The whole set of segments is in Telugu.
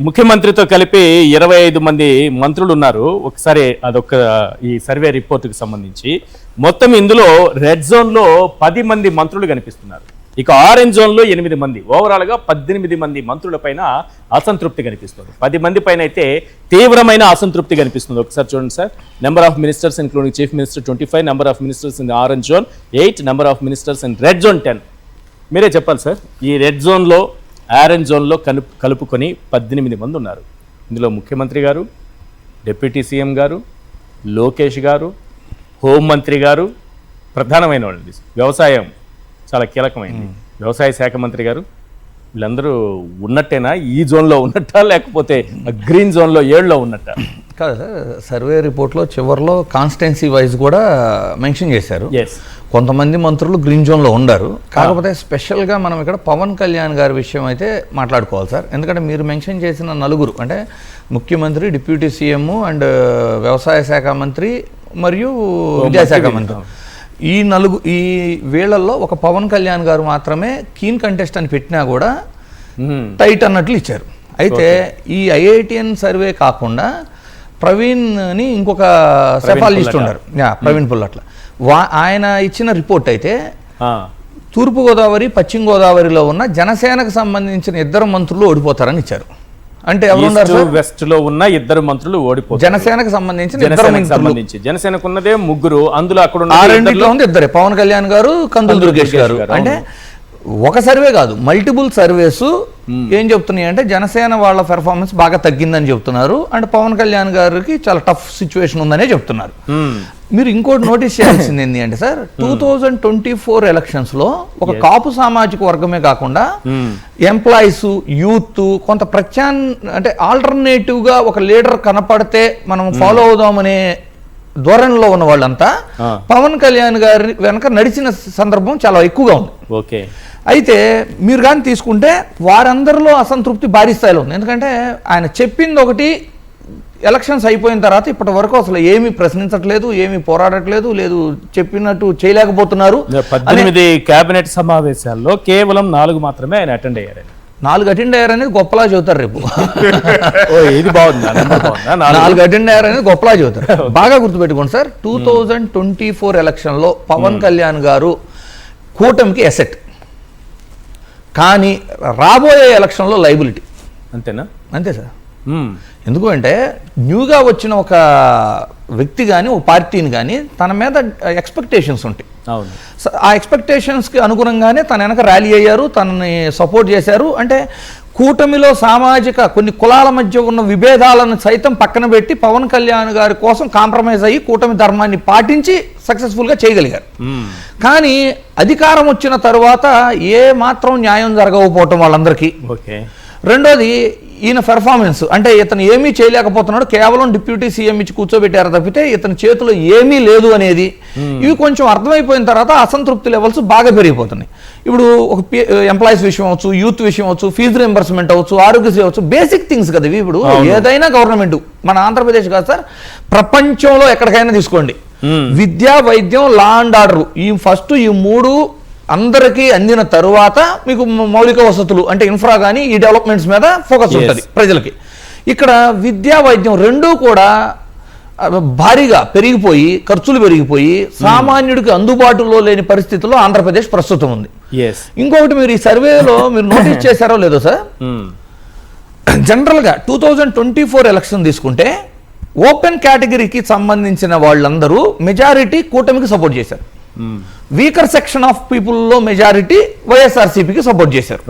ముఖ్యమంత్రితో కలిపి 25 మంది మంత్రులు ఉన్నారు. ఒకసారి అదొక ఈ సర్వే రిపోర్టుకు సంబంధించి మొత్తం ఇందులో రెడ్ జోన్లో 10 మంది మంత్రులు కనిపిస్తున్నారు. ఇక ఆరెంజ్ జోన్లో 8 మంది, ఓవరాల్గా 18 మంది మంత్రులపైన అసంతృప్తి కనిపిస్తుంది. 10 మంది పైన అయితే తీవ్రమైన అసంతృప్తి కనిపిస్తుంది. ఒకసారి చూడండి sir. Number of ministers including chief minister 25, number of ministers in orange zone 8, number of ministers in red zone 10. మీరే చెప్పాలి సార్, ఈ రెడ్ జోన్లో ఆరెంజ్ జోన్లో కలుపుకొని 18 మంది ఉన్నారు. ఇందులో ముఖ్యమంత్రి గారు, డిప్యూటీ సీఎం గారు, లోకేష్ గారు, హోంమంత్రి గారు, ప్రధానమైన వాళ్ళు. వ్యవసాయం చాలా కీలకమైంది, వ్యవసాయ శాఖ మంత్రి గారు, వీళ్ళందరూ ఉన్నట్టేనా? ఈ జోన్లో ఉన్నట్టా లేకపోతే గ్రీన్ జోన్లో 7లో ఉన్నట్ట? కాదు సార్, సర్వే రిపోర్ట్లో చివరిలో కాన్స్టిట్యున్సీ వైజ్ కూడా మెన్షన్ చేశారు. కొంతమంది మంత్రులు గ్రీన్ జోన్లో ఉండారు. కాకపోతే స్పెషల్గా మనం ఇక్కడ పవన్ కళ్యాణ్ గారి విషయం అయితే మాట్లాడుకోవాలి సార్. ఎందుకంటే మీరు మెన్షన్ చేసిన నలుగురు అంటే ముఖ్యమంత్రి, డిప్యూటీ సీఎం అండ్ వ్యవసాయ శాఖ మంత్రి మరియు విద్యాశాఖ మంత్రి, ఈ వేళల్లో ఒక పవన్ కళ్యాణ్ గారు మాత్రమే కీన్ కంటెస్ట్ అని పెట్టినా కూడా టైట్ అన్నట్లు ఇచ్చారు. అయితే ఈ ఐఐటిఎన్ సర్వే కాకుండా ప్రవీణ్ని ఇంకొక సెఫాలజిస్ట్ ఉన్నారు, ప్రవీణ్ పుల్లట్ల. ఆయన ఇచ్చిన రిపోర్ట్ అయితే తూర్పుగోదావరి, పశ్చిమ గోదావరిలో ఉన్న జనసేనకు సంబంధించిన 2 మంత్రులు ఓడిపోతారని ఇచ్చారు. అంటే ఎవరున్నారు? వెస్ట్ లో ఉన్న 2 మంత్రులు ఓడిపోతారు. జనసేనకు సంబంధించి జనసేనకు ఉన్నదే 3, అందులో అక్కడ 2 ఉంది 2, పవన్ కళ్యాణ్ గారు, కందులు దుర్గేష్ గారు. అంటే ఒక సర్వే కాదు, మల్టిపుల్ సర్వేస్ ఏం చెప్తున్నాయి అంటే జనసేన వాళ్ళ పెర్ఫార్మెన్స్ బాగా తగ్గిందని చెప్తున్నారు. అండ్ పవన్ కళ్యాణ్ గారికి చాలా టఫ్ సిచ్యువేషన్ ఉందనే చెప్తున్నారు. మీరు ఇంకోటి నోటీస్ చేయాల్సింది ఏంటి అంటే సార్, 2024 ఎలక్షన్స్ లో ఒక కాపు సామాజిక వర్గమే కాకుండా ఎంప్లాయీస్, యూత్, కొంత అంటే ఆల్టర్నేటివ్ గా ఒక లీడర్ కనపడితే మనం ఫాలో అవుదామనే ధోరణిలో ఉన్న వాళ్ళంతా పవన్ కళ్యాణ్ గారి వెనక నడిచిన సందర్భం చాలా ఎక్కువగా ఉంది. ఓకే, అయితే మీరు కానీ తీసుకుంటే వారందరిలో అసంతృప్తి భారీ స్థాయిలో ఉంది. ఎందుకంటే ఆయన చెప్పింది ఒకటి, ఎలక్షన్స్ అయిపోయిన తర్వాత ఇప్పటి వరకు అసలు ఏమీ ప్రశ్నించట్లేదు, ఏమీ పోరాడట్లేదు, లేదు చెప్పినట్టు చేయలేకపోతున్నారు. 18 కేబినెట్ సమావేశాల్లో కేవలం 4 మాత్రమే ఆయన అటెండ్ అయ్యారు. 4 అటెండ్ అయ్యారనేది గొప్పలా చెబుతారు రేపు. ఇది బాగుంది, 4 అటెండ్ అయ్యారనేది గొప్పలా చెబుతారు. బాగా గుర్తుపెట్టుకోండి సార్, 2024 ఎలక్షన్లో పవన్ కళ్యాణ్ గారు కూటమికి అసెట్, కానీ రాబోయే ఎలక్షన్లో లైబిలిటీ. అంతేనా? అంతే సార్. ఎందుకు అంటే న్యూగా వచ్చిన ఒక వ్యక్తి కానీ ఒక పార్టీని కానీ తన మీద ఎక్స్పెక్టేషన్స్ ఉంటాయి. ఆ ఎక్స్పెక్టేషన్స్కి అనుగుణంగానే తన వెనక ర్యాలీ అయ్యారు, తనని సపోర్ట్ చేశారు. అంటే కూటమిలో సామాజిక కొన్ని కులాల మధ్య ఉన్న విభేదాలను సైతం పక్కన పెట్టి పవన్ కళ్యాణ్ గారి కోసం కాంప్రమైజ్ అయ్యి కూటమి ధర్మాన్ని పాటించి సక్సెస్ఫుల్గా చేయగలిగారు. కానీ అధికారం వచ్చిన తర్వాత ఏ మాత్రం న్యాయం జరగకపోవటం వాళ్ళందరికీ. రెండోది ఈయన పెర్ఫార్మెన్స్, అంటే ఇతను ఏమీ చేయలేకపోతున్నాడు, కేవలం డిప్యూటీ సీఎం ఇచ్చి కూర్చోబెట్టారు తప్పితే ఇతని చేతిలో ఏమీ లేదు అనేది. ఇవి కొంచెం అర్థమైపోయిన తర్వాత అసంతృప్తి లెవెల్స్ బాగా పెరిగిపోతున్నాయి. ఇప్పుడు ఒక ఎంప్లాయీస్ విషయం అవచ్చు, యూత్ విషయం అవచ్చు, ఫీజు రింబర్స్మెంట్ అవచ్చు, ఆరోగ్యశ్రీ అవచ్చు, బేసిక్ థింగ్స్ కదా ఇవి. ఇప్పుడు ఏదైనా గవర్నమెంట్, మన ఆంధ్రప్రదేశ్ కాదు సార్, ప్రపంచంలో ఎక్కడికైనా తీసుకోండి, విద్య, వైద్యం, లా అండ్ ఆర్డర్, ఈ 3 అందరికీ అందిన తరువాత మీకు మౌలిక వసతులు అంటే ఇన్ఫ్రా కానీ ఈ డెవలప్మెంట్స్ మీద ఫోకస్ ఉంటుంది ప్రజలకి. ఇక్కడ విద్యా, వైద్యం 2 కూడా భారీగా పెరిగిపోయి, ఖర్చులు పెరిగిపోయి సామాన్యుడికి అందుబాటులో లేని పరిస్థితుల్లో ఆంధ్రప్రదేశ్ ప్రస్తుతం ఉంది. ఇంకొకటి మీరు ఈ సర్వేలో మీరు నోటీస్ చేశారో లేదో సార్, జనరల్గా 2024 ఎలక్షన్ తీసుకుంటే ఓపెన్ కేటగిరీకి సంబంధించిన వాళ్ళందరూ మెజారిటీ కూటమికి సపోర్ట్ చేశారు. వీకర్ సెక్షన్ ఆఫ్ పీపుల్లో మెజారిటీ వైఎస్ఆర్సీపీకి సపోర్ట్ చేశారు.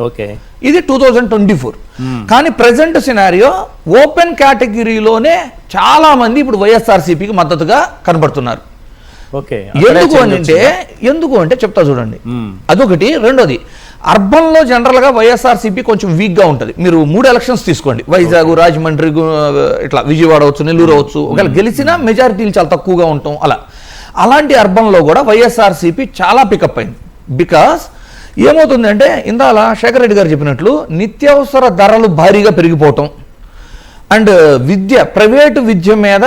ఇది 2024. కానీ ప్రెసెంట్ సినారియో ఓపెన్ కేటగిరీలోనే చాలా మంది ఇప్పుడు వైఎస్ఆర్సీపీకి మద్దతుగా కనబడుతున్నారు. ఎందుకు అంటే చెప్తా చూడండి. అదొకటి. రెండోది, అర్బన్లో జనరల్గా వైఎస్ఆర్సీపీ కొంచెం వీక్గా ఉంటుంది. మీరు 3 ఎలక్షన్స్ తీసుకోండి, వైజాగ్, రాజమండ్రి, ఇట్లా విజయవాడ అవచ్చు, నెల్లూరు అవచ్చు, ఒకవేళ గెలిచినా మెజారిటీలు చాలా తక్కువగా ఉంటాం. అలాంటి అర్బన్లో కూడా వైఎస్ఆర్సీపీ చాలా పికప్ అయింది. బికాస్ ఏమవుతుందంటే ఇందాల శేఖర్ రెడ్డి గారు చెప్పినట్లు నిత్యావసర ధరలు భారీగా పెరిగిపోవటం, అండ్ ప్రైవేటు విద్య మీద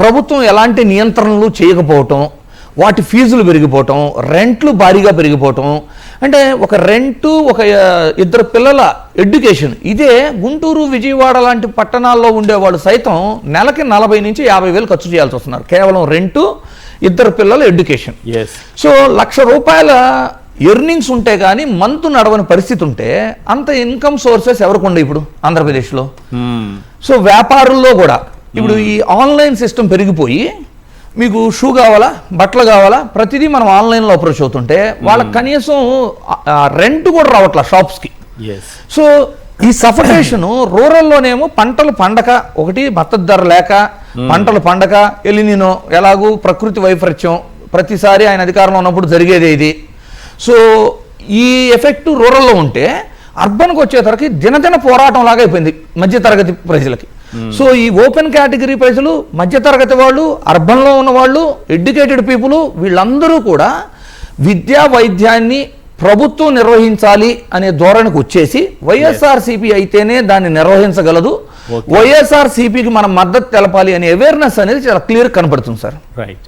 ప్రభుత్వం ఎలాంటి నియంత్రణలు చేయకపోవటం, వాటి ఫీజులు పెరిగిపోవటం, రెంట్లు భారీగా పెరిగిపోవటం, అంటే ఒక రెంటు, ఒక ఇద్దరు పిల్లల ఎడ్యుకేషన్, ఇదే గుంటూరు, విజయవాడ లాంటి పట్టణాల్లో ఉండేవాళ్ళు సైతం నెలకి 40 నుంచి 50 వేలు ఖర్చు చేయాల్సి వస్తున్నారు కేవలం రెంటు, ఇద్దరు పిల్లల ఎడ్యుకేషన్. సో ₹1,00,000 ఎర్నింగ్స్ ఉంటే కానీ మంత్ నడవని పరిస్థితి ఉంటే అంత ఇన్కమ్ సోర్సెస్ ఎవరికి ఉండే ఇప్పుడు ఆంధ్రప్రదేశ్లో? సో వ్యాపారుల్లో కూడా ఇప్పుడు ఈ ఆన్లైన్ సిస్టమ్ పెరిగిపోయి మీకు షూ కావాలా, బట్టలు కావాలా, ప్రతిదీ మనం ఆన్లైన్లో అప్రోచ్ అవుతుంటే వాళ్ళకి కనీసం రెంట్ కూడా రావట్లా షాప్స్కి. సో ఈ సఫకేషన్ రూరల్లోనేమో పంటలు పండక, ఒకటి మద్దతు ధర లేక, పంటలు పండక, ఎలినినో, ఎలాగూ ప్రకృతి వైపరీత్యం, ప్రతిసారి ఆయన అధికారంలో ఉన్నప్పుడు జరిగేది ఇది. సో ఈ ఎఫెక్ట్ రూరల్లో ఉంటే అర్బన్కి వచ్చేసరికి దినదిన పోరాటం లాగా అయిపోయింది మధ్యతరగతి ప్రజలకి. సో ఈ ఓపెన్ కేటగిరీ ప్రజలు, మధ్యతరగతి వాళ్ళు, అర్బన్లో ఉన్న వాళ్ళు, ఎడ్యుకేటెడ్ పీపుల్, వీళ్ళందరూ కూడా విద్యా వైద్యాన్ని ప్రభుత్వం నిర్వహించాలి అనే ధోరణికి వచ్చేసి వైఎస్ఆర్సీపీ అయితేనే దాన్ని నిర్వహించగలదు, వైఎస్ఆర్సీపీకి మనం మద్దతు తెలపాలి అనే అవేర్నెస్ అనేది చాలా క్లియర్ కనపడుతుంది సార్. రైట్.